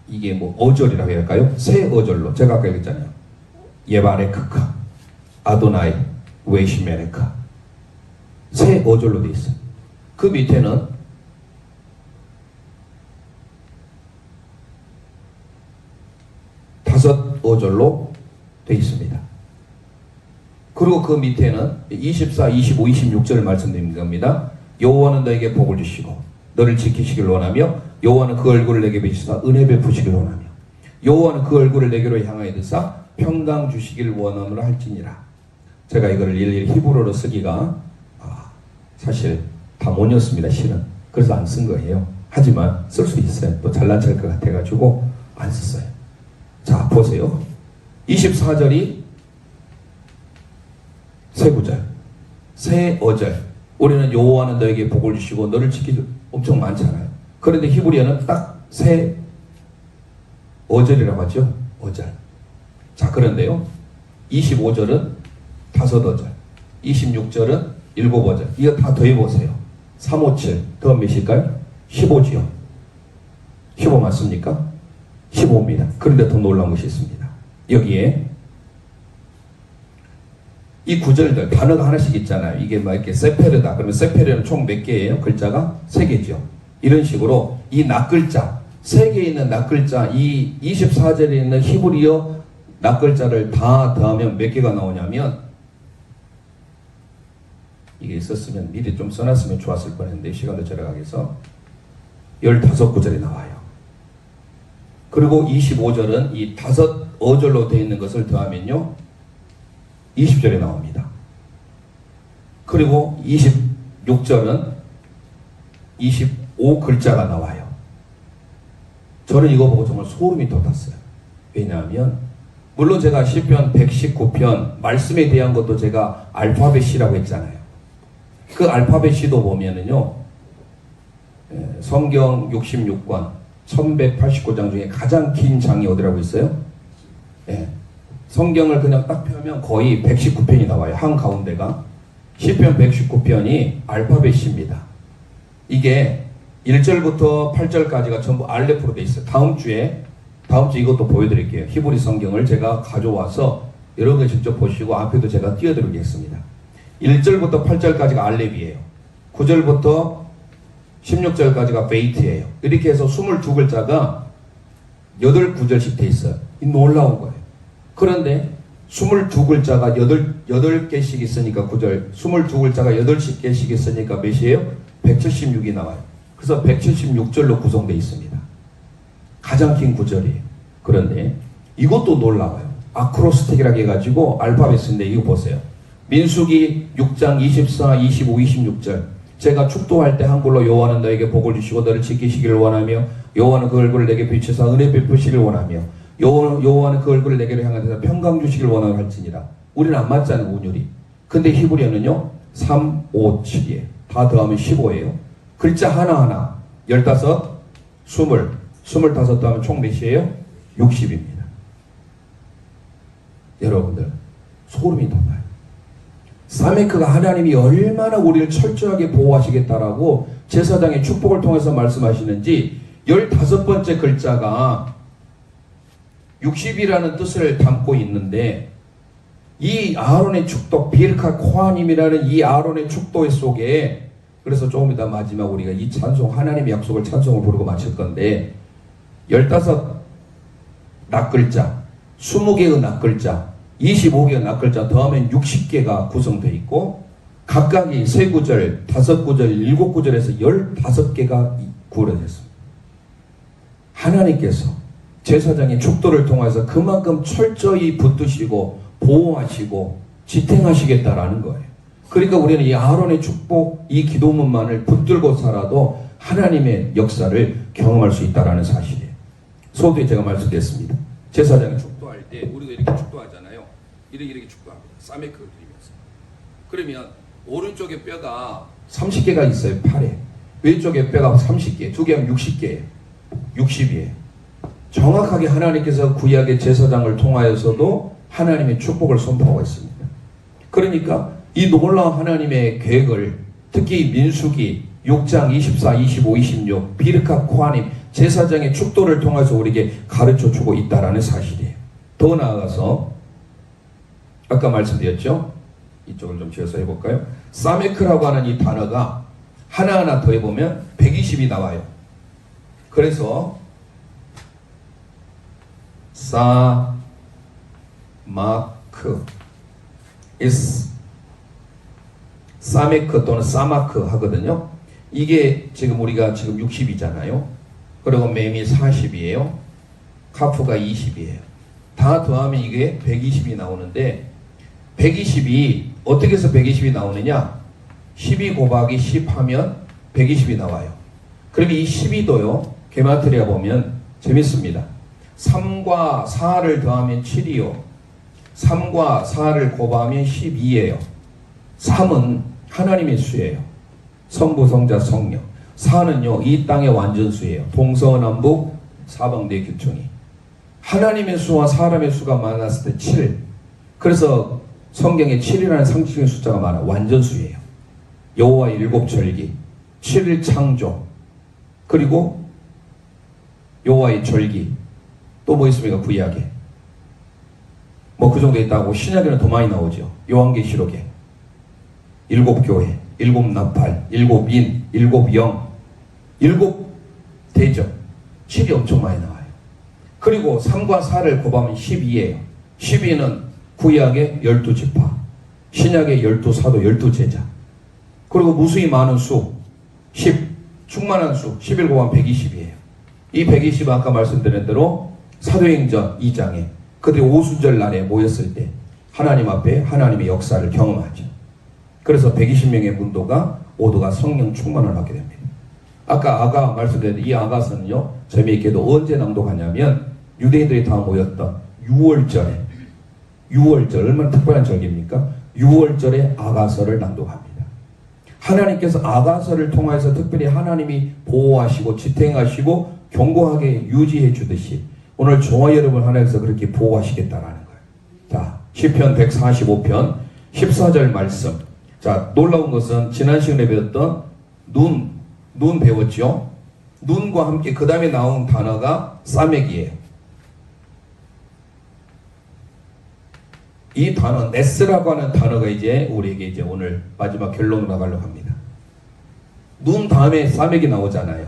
이게 어절이라고 해야 할까요? 새 어절로 제가 아까 얘기했잖아요. 예바레크카 아도나이 웨시메레카 새 어절로 되어 있어요. 그 밑에는 다섯 어절로 되어 있습니다. 그리고 그 밑에는 24, 25, 26절을 말씀드린 겁니다. 여호와는 너에게 복을 주시고 너를 지키시길 원하며 여호와는 그 얼굴을 내게 비추사 은혜 베푸시길 원하며 여호와는 그 얼굴을 내게로 향하여 드사 평강 주시길 원함으로 할지니라. 제가 이거를 일일이 히브리어로 쓰기가 사실 다 못 였습니다. 실은. 그래서 안 쓴 거예요. 하지만 쓸 수 있어요. 또 잘난 척할 것 같아가지고 안 썼어요. 자, 보세요. 24절이 세 구절, 세 어절. 우리는 여호와는 너에게 복을 주시고 너를 지키기 엄청 많잖아요. 그런데 히브리어는 딱 세 어절이라고 하죠. 어절. 자, 그런데요. 25절은 다섯 어절, 26절은 일곱 어절. 이거 다 더해보세요. 3, 5, 7 더 몇일까요? 15지요. 15 맞습니까? 15입니다. 그런데 더 놀라운 것이 있습니다. 여기에 이 구절들 단어가 하나씩 있잖아요. 이게 막 이렇게 세페르다. 그러면 세페르는 총 몇 개예요? 글자가 3개죠. 이런 식으로 이 낱글자 3개 있는 낱글자 이 24절에 있는 히브리어 낱글자를 다 더하면 몇 개가 나오냐면 이게 있었으면 미리 좀 써놨으면 좋았을 뻔했는데 시간도 절약하기 위해서 15구절이 나와요. 그리고 25절은 이 다섯 어절로 되어 있는 것을 더하면요 20절에 나옵니다. 그리고 26절은 25글자가 나와요. 저는 이거 보고 정말 소름이 돋았어요. 왜냐하면 물론 제가 시편 119편 말씀에 대한 것도 제가 알파벳이라고 했잖아요. 그 알파벳 시도 보면은요 성경 66권 1189장 중에 가장 긴 장이 어디라고 있어요? 예. 성경을 그냥 딱 펴면 거의 119편이 나와요. 한가운데가. 시편 119편이 알파벳입니다. 이게 1절부터 8절까지가 전부 알레프로 돼 있어요. 다음 주에 이것도 보여드릴게요. 히브리 성경을 제가 가져와서 여러분 직접 보시고 앞에도 제가 띄워드리겠습니다. 1절부터 8절까지가 알렙이에요. 9절부터 16절까지가 베이트예요. 이렇게 해서 22글자가 8구절씩 돼 있어요. 이 놀라운 거예요. 그런데 22글자가 8개씩 있으니까 9절, 22글자가 8개씩 있으니까 몇이에요? 176이 나와요. 그래서 176절로 구성되어 있습니다. 가장 긴 구절이에요. 그런데 이것도 놀라워요. 아크로스틱이라고 해가지고 알파벳인데 이거 보세요. 민수기 6장 24, 25, 26절. 제가 축도할 때 한글로 여호와는 너에게 복을 주시고 너를 지키시기를 원하며 여호와는 그 얼굴을 내게 비추사 은혜 베푸시기를 원하며 여호와는 그 얼굴을 내게로 향하여서 평강 주시기를 원하는 할지니라. 우리는 안 맞잖아요, 운율이. 근데 히브리어는요 3, 5, 7이에요. 다 더하면 15예요. 글자 하나하나 15, 25 더하면 총 몇이에요? 60입니다. 여러분들 소름이 돋아요. 사메크가 하나님이 얼마나 우리를 철저하게 보호하시겠다라고 제사장의 축복을 통해서 말씀하시는지 15번째 글자가 60이라는 뜻을 담고 있는데 이 아론의 축도 비르카 코하님이라는 이 아론의 축도 속에 그래서 조금 이따 마지막 우리가 이 찬송 하나님의 약속을 찬송을 부르고 마칠 건데 15 낱글자 20개의 낱글자 25개의 낱글자 더하면 60개가 구성되어 있고 각각이 3구절, 5구절, 7구절에서 15개가 구워졌습니다. 하나님께서 제사장의 축도를 통해서 그만큼 철저히 붙드시고 보호하시고 지탱하시겠다라는 거예요. 그러니까 우리는 이 아론의 축복, 이 기도문만을 붙들고 살아도 하나님의 역사를 경험할 수 있다라는 사실이에요. 소두에 제가 말씀드렸습니다. 제사장이 축도할 때 우리도 이렇게 축도하잖아요. 이렇게 축도합니다. 사메크를 드리면서. 그러면 오른쪽에 뼈가 30개가 있어요. 팔에. 왼쪽에 뼈가 30개, 두 개하면 60개예요. 60이에요. 정확하게 하나님께서 구약의 제사장을 통하여서도 하나님의 축복을 선포하고 있습니다. 그러니까 이 놀라운 하나님의 계획을 특히 민수기 6장 24, 25, 26 비르카 코하님 제사장의 축도를 통해서 우리에게 가르쳐주고 있다라는 사실이에요. 더 나아가서 아까 말씀드렸죠? 이쪽을 좀 지어서 해볼까요? 사메크라고 하는 이 단어가 하나하나 더해보면 120이 나와요. 그래서 사마크 사메크 또는 사마크 하거든요. 이게 지금 우리가 지금 60이잖아요. 그리고 맴이 40이에요. 카프가 20이에요. 다 더하면 이게 120이 나오는데 120이 어떻게 해서 120이 나오느냐? 12 곱하기 10 하면 120이 나와요. 그러면 이 12도요. 게마트리아 보면 재밌습니다. 3과 4를 더하면 7이요. 3과 4를 곱하면 12예요. 3은 하나님의 수예요. 성부, 성자, 성령. 4는요. 이 땅의 완전수예요. 동서남북 사방대 교총이. 하나님의 수와 사람의 수가 만났을 때 7. 그래서 성경에 7이라는 상징의 숫자가 많아. 완전수예요. 여호와의 7절기, 7일 창조, 그리고 여호와의 절기. 또 뭐 있습니까? 구약에. 뭐 그 정도 있다고. 신약에는 더 많이 나오죠. 요한계시록에. 7교회, 7나팔, 7인, 7영, 7대적. 7이 엄청 많이 나와요. 그리고 3과 4를 곱하면 12예요. 12는 구약의 12지파, 신약의 12사도, 12제자. 그리고 무수히 많은 수, 10, 충만한 수, 11 곱하면 120이에요. 이 120은 아까 말씀드린 대로 사도행전 2장에 그들이 오순절 날에 모였을 때 하나님 앞에 하나님의 역사를 경험하죠. 그래서 120명의 문도가 모두가 성령 충만을 받게 됩니다. 아까 아가 말씀드렸는데 이 아가서는요, 재미있게도 언제 낭독하냐면 유대인들이 다 모였던 6월절에, 6월절 얼마나 특별한 절기입니까? 6월절에 아가서를 낭독합니다. 하나님께서 아가서를 통해서 특별히 하나님이 보호하시고 지탱하시고 견고하게 유지해 주듯이 오늘 종아 여러분 하나님께서 그렇게 보호하시겠다라는 거예요. 자, 시편 145편 14절 말씀. 자, 놀라운 것은 지난 시간에 배웠던 눈 배웠죠? 눈과 함께 그 다음에 나온 단어가 싸매기예요. 이 단어 네스라고 하는 단어가 이제 우리에게 이제 오늘 마지막 결론으로 나가려고 합니다. 눈 다음에 싸매기 나오잖아요.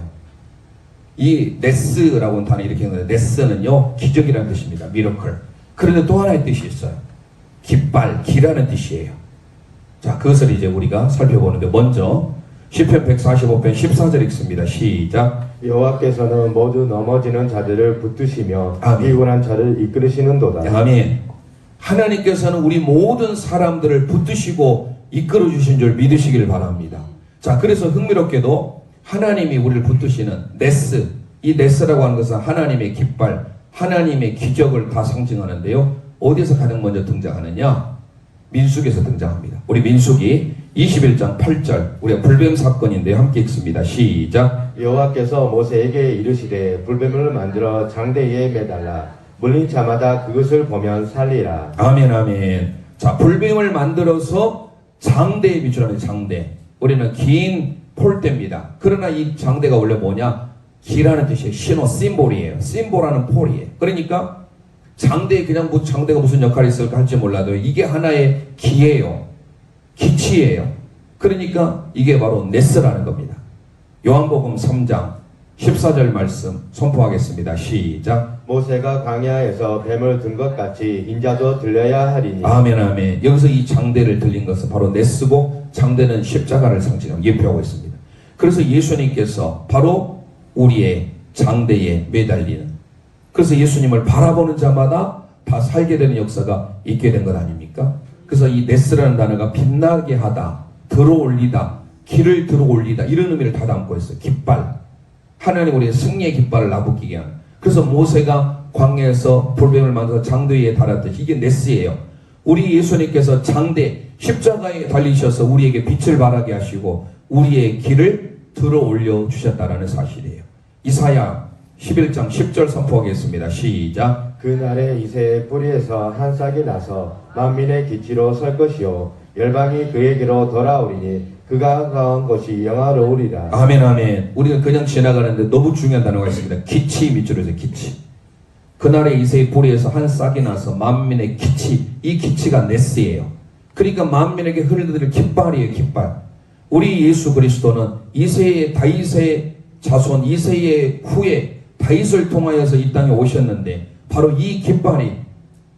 이 네스라고 하는 단어 이렇게 하는데 네스는요 기적이라는 뜻입니다. 미러클. 그런데 또 하나의 뜻이 있어요. 깃발, 기라는 뜻이에요. 자, 그것을 이제 우리가 살펴보는데 먼저 시편 145편 14절 읽습니다. 시작. 여호와께서는 모두 넘어지는 자들을 붙드시며 아멘. 피곤한 자를 이끌으시는도다. 아멘. 하나님께서는 우리 모든 사람들을 붙드시고 이끌어 주신 줄 믿으시길 바랍니다. 자, 그래서 흥미롭게도 하나님이 우리를 붙드시는 네스, 이 네스라고 하는 것은 하나님의 깃발, 하나님의 기적을 다 상징하는데요. 어디서 가장 먼저 등장하느냐? 민수기에서 등장합니다. 우리 민수기 21장 8절, 우리가 불뱀 사건인데 함께 읽습니다. 시작. 여호와께서 모세에게 이르시되 불뱀을 만들어 장대에 매달라 물린 자마다 그것을 보면 살리라. 아멘, 아멘. 자, 불뱀을 만들어서 장대에 비추라는 장대. 우리는 긴 폴대입니다. 그러나 이 장대가 원래 뭐냐? 기라는 뜻이에요. 신호, 심볼이에요. 심볼하는 폴이에요. 그러니까 장대에 그냥 장대가 무슨 역할이 있을까 할지 몰라도 이게 하나의 기예요. 기치예요. 그러니까 이게 바로 네스라는 겁니다. 요한복음 3장 14절 말씀 선포하겠습니다. 시작. 모세가 광야에서 뱀을 든 것 같이 인자도 들려야 하리니. 아멘, 아멘. 여기서 이 장대를 들린 것은 바로 네스고 장대는 십자가를 상징하고 예표하고 있습니다. 그래서 예수님께서 바로 우리의 장대에 매달리는, 그래서 예수님을 바라보는 자마다 다 살게 되는 역사가 있게 된 것 아닙니까? 그래서 이 네스라는 단어가 빛나게 하다, 들어올리다, 길을 들어올리다 이런 의미를 다 담고 있어요. 깃발. 하나님 우리의 승리의 깃발을 나부끼게 하는. 그래서 모세가 광야에서 불뱀을 만들어서 장대 위에 달았듯이 이게 네스예요. 우리 예수님께서 장대 십자가에 달리셔서 우리에게 빛을 발하게 하시고 우리의 길을 들어올려 주셨다라는 사실이에요. 이사야 11장 10절 선포하겠습니다. 시작. 그날에 이새의 뿌리에서 한 싹이 나서 만민의 기치로 설 것이요 열방이 그에게로 돌아오리니 그가 가온 것이 영화로우리라. 아멘, 아멘. 우리가 그냥 지나가는데 너무 중요한 단어가 있습니다. 기치 밑줄로 해서 기치. 그날에 이새의 뿌리에서 한 싹이 나서 만민의 기치. 이 기치가 네스예요. 그러니까 만민에게 흘러들 깃발이에요. 깃발. 우리 예수 그리스도는 이새의 다윗의 자손 이새의 후에 다윗을 통하여서 이 땅에 오셨는데 바로 이 깃발이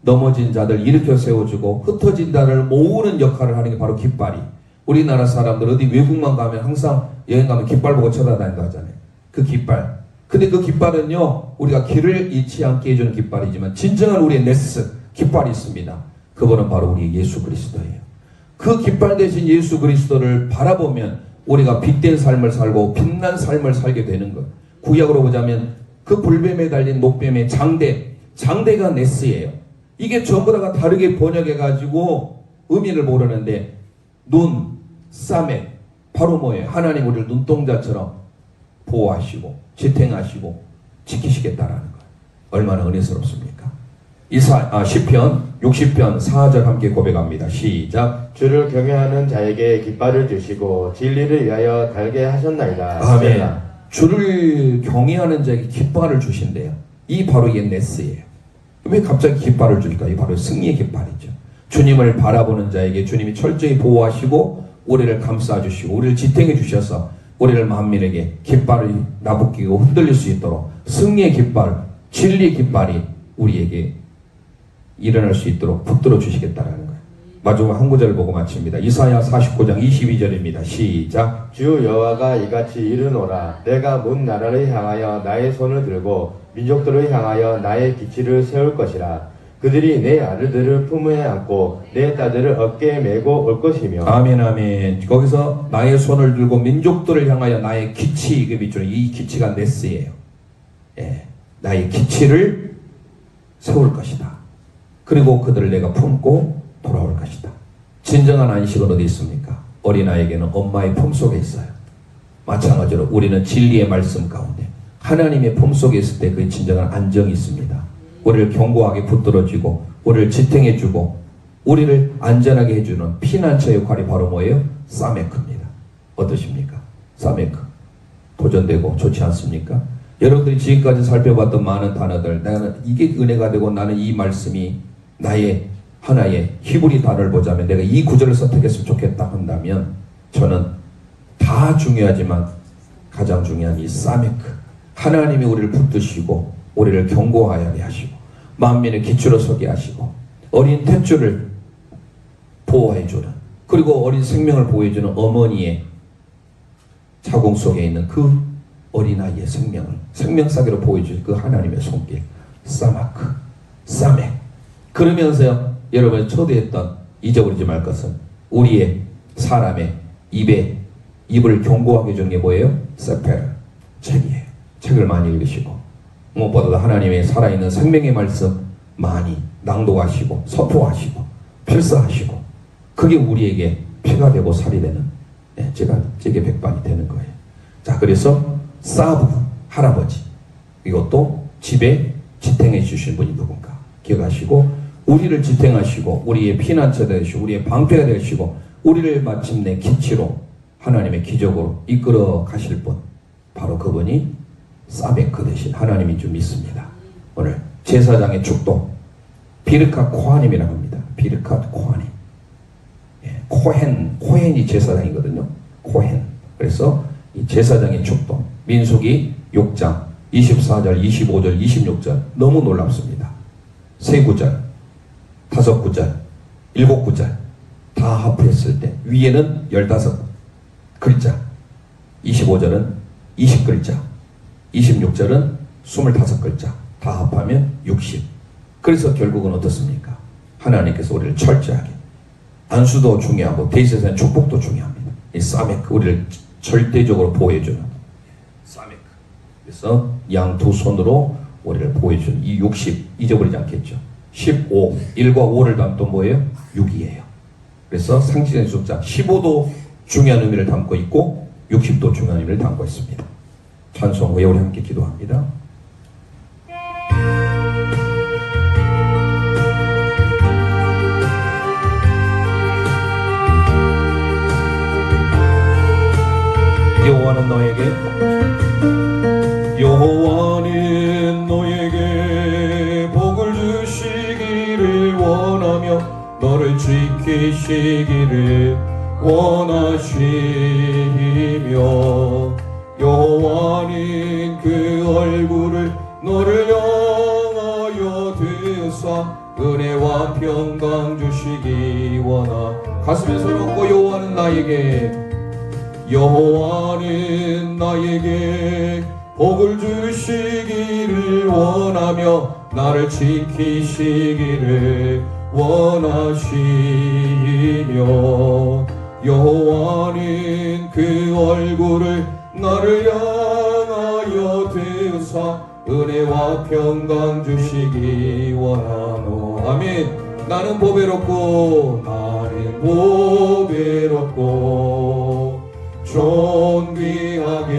넘어진 자들 일으켜 세워주고 흩어진 자를 모으는 역할을 하는 게 바로 깃발이. 우리나라 사람들 어디 외국만 가면 항상 여행 가면 깃발 보고 쳐다다닌다 하잖아요. 그 깃발. 근데 그 깃발은요 우리가 길을 잃지 않게 해주는 깃발이지만 진정한 우리의 네스 깃발이 있습니다. 그분은 바로 우리 예수 그리스도예요. 그 깃발 대신 예수 그리스도를 바라보면 우리가 빛된 삶을 살고 빛난 삶을 살게 되는 것. 구약으로 보자면 그 불뱀에 달린 목뱀의 장대가 네스예요. 이게 전부 다가 다르게 번역해가지고 의미를 모르는데 눈, 싸매 바로 뭐예요? 하나님 우리를 눈동자처럼 보호하시고 지탱하시고 지키시겠다라는 거예요. 얼마나 은혜스럽습니까? 시편 60편 4절 함께 고백합니다. 시작. 주를 경외하는 자에게 깃발을 주시고 진리를 위하여 달게 하셨나이다. 아멘. 주를 경외하는 자에게 깃발을 주신대요. 이 바로 이게 네스예요. 왜 갑자기 깃발을 줄까? 이 바로 승리의 깃발이죠. 주님을 바라보는 자에게 주님이 철저히 보호하시고 우리를 감싸주시고 우리를 지탱해 주셔서 우리를 만민에게 깃발을 나부끼고 흔들릴 수 있도록 승리의 깃발, 진리의 깃발이 우리에게 일어날 수 있도록 붙들어 주시겠다라는 거예요. 마지막 한 구절을 보고 마칩니다. 이사야 49장 22절입니다. 시작. 주 여호와가 이같이 이르노라. 내가 문 나라를 향하여 나의 손을 들고 민족들을 향하여 나의 기치를 세울 것이라. 그들이 내 아들들을 품에 안고 내 딸들을 어깨에 메고 올 것이며. 아멘, 아멘. 거기서 나의 손을 들고 민족들을 향하여 나의 기치, 이게 밑줄, 이 기치가 네스예요. 예, 나의 기치를 세울 것이다. 그리고 그들을 내가 품고 돌아올 것이다. 진정한 안식은 어디 있습니까? 어린아이에게는 엄마의 품속에 있어요. 마찬가지로 우리는 진리의 말씀 가운데 하나님의 품속에 있을 때 그 진정한 안정이 있습니다. 우리를 견고하게 붙들어주고 우리를 지탱해주고 우리를 안전하게 해주는 피난처 역할이 바로 뭐예요? 사메크입니다. 어떠십니까? 사메크. 도전되고 좋지 않습니까? 여러분들이 지금까지 살펴봤던 많은 단어들, 나는 이게 은혜가 되고 나는 이 말씀이 나의 하나의 히브리 단어를 보자면 내가 이 구절을 선택했으면 좋겠다 한다면 저는 다 중요하지만 가장 중요한 이 사메크, 하나님이 우리를 붙드시고 우리를 견고하게 하시고 만민의 기초로 서게 하시고 어린 탯줄을 보호해주는, 그리고 어린 생명을 보호해주는 어머니의 자궁 속에 있는 그 어린아이의 생명을 생명사기로 보호해주는 그 하나님의 손길, 사마크, 사메. 그러면서요, 여러분이 초대했던 잊어버리지 말 것은 우리의 사람의 입을 견고하게 해주는 게 뭐예요? 세페르, 책이에요. 책을 많이 읽으시고 무엇보다도 하나님의 살아있는 생명의 말씀 많이 낭독하시고 선포하시고 필사하시고, 그게 우리에게 피가 되고 살이 되는 제게 백반이 되는 거예요. 자, 그래서 사부, 할아버지, 이것도 집에 지탱해 주신 분이 누군가 기억하시고 우리를 지탱하시고 우리의 피난처 되시고 우리의 방패가 되시고 우리를 마침내 기치로 하나님의 기적으로 이끌어 가실 분, 바로 그분이 사베크 되신 하나님인 줄 믿습니다. 오늘 제사장의 축도 비르카 코하님이라고 합니다. 비르카 코하님. 코헨이 제사장이거든요. 코헨. 그래서 이 제사장의 축도, 민수기 6장 24절, 25절, 26절 너무 놀랍습니다. 세 구절, 5구절, 7구절 다 합했을 때 위에는 15글자, 25절은 20글자, 26절은 25글자 다 합하면 60. 그래서 결국은 어떻습니까? 하나님께서 우리를 철저하게, 안수도 중요하고 대제사장 축복도 중요합니다. 이 사메크, 우리를 절대적으로 보호해주는 사메크. 그래서 양 두 손으로 우리를 보호해주는 이 60 잊어버리지 않겠죠. 15, 1과 5를 담은 또 뭐예요? 6이에요. 그래서 상징의 숫자 15도 중요한 의미를 담고 있고 60도 중요한 의미를 담고 있습니다. 찬송 후에 우리 함께 기도합니다. 여호와는 너에게 복을 주시기를 원하며 너를 지키시기를 원하시며, 여호와는 그 얼굴을 너를 향하여 드사 은혜와 평강 주시기 원하. 가슴에 손을 얹고 여호와는 나에게 복을 주시기를 원하며 나를 지키시기를 원하시며, 여호와는 그 얼굴을 나를 향하여 드사 은혜와 평강 주시기 원하노. 아멘. 나는 보배롭고 존귀하게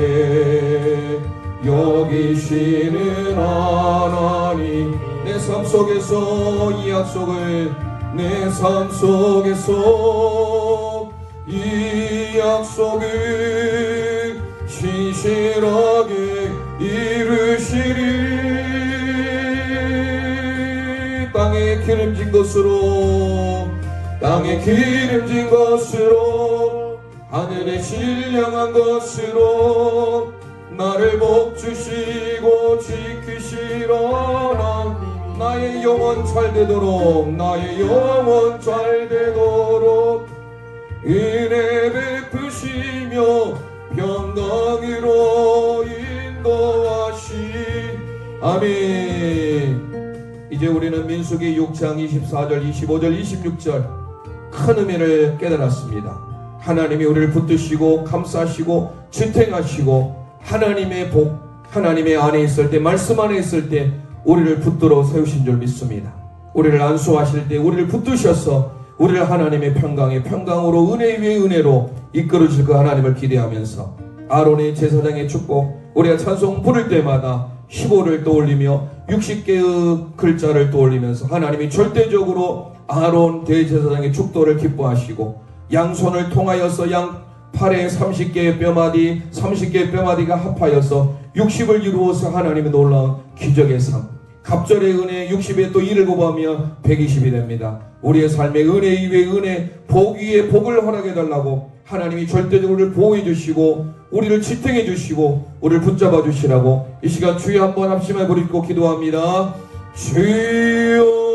여기시는 하나님, 내 삶 속에서 이 약속을, 내 삶 속에서 이 약속을 신실하게 이루시리. 땅에 기름진 것으로 하늘에 신령한 것으로 나를 복주시고 지키시라. 나의 영혼 잘 되도록 은혜 베푸시며 평강으로 인도하시. 아멘. 이제 우리는 민수기 6장 24절, 25절, 26절 큰 의미를 깨달았습니다. 하나님이 우리를 붙드시고 감싸시고 지탱하시고 하나님의 복, 하나님의 안에 있을 때, 말씀 안에 있을 때 우리를 붙들어 세우신 줄 믿습니다. 우리를 안수하실 때 우리를 붙드셔서 우리를 하나님의 평강에 평강으로 은혜 위에 은혜로 이끌어 주실 그 하나님을 기대하면서 아론의 제사장의 축복, 우리가 찬송 부를 때마다 15를 떠올리며 60개의 글자를 떠올리면서 하나님이 절대적으로 아론 대제사장의 축도를 기뻐하시고 양손을 통하여서 양 팔에 30개의 뼈마디 30개의 뼈마디가 합하여서 60을 이루어서 하나님의 놀라운 기적의 삶, 갑절의 은혜 60에 또 1을 곱하면 120이 됩니다. 우리의 삶에 은혜 위에 은혜, 복 위에 복을 허락해 달라고 하나님이 절대적으로 우리를 보호해 주시고 우리를 지탱해 주시고 우리를 붙잡아 주시라고 이 시간 주여 한번 합심해 버리고 기도합니다. 주여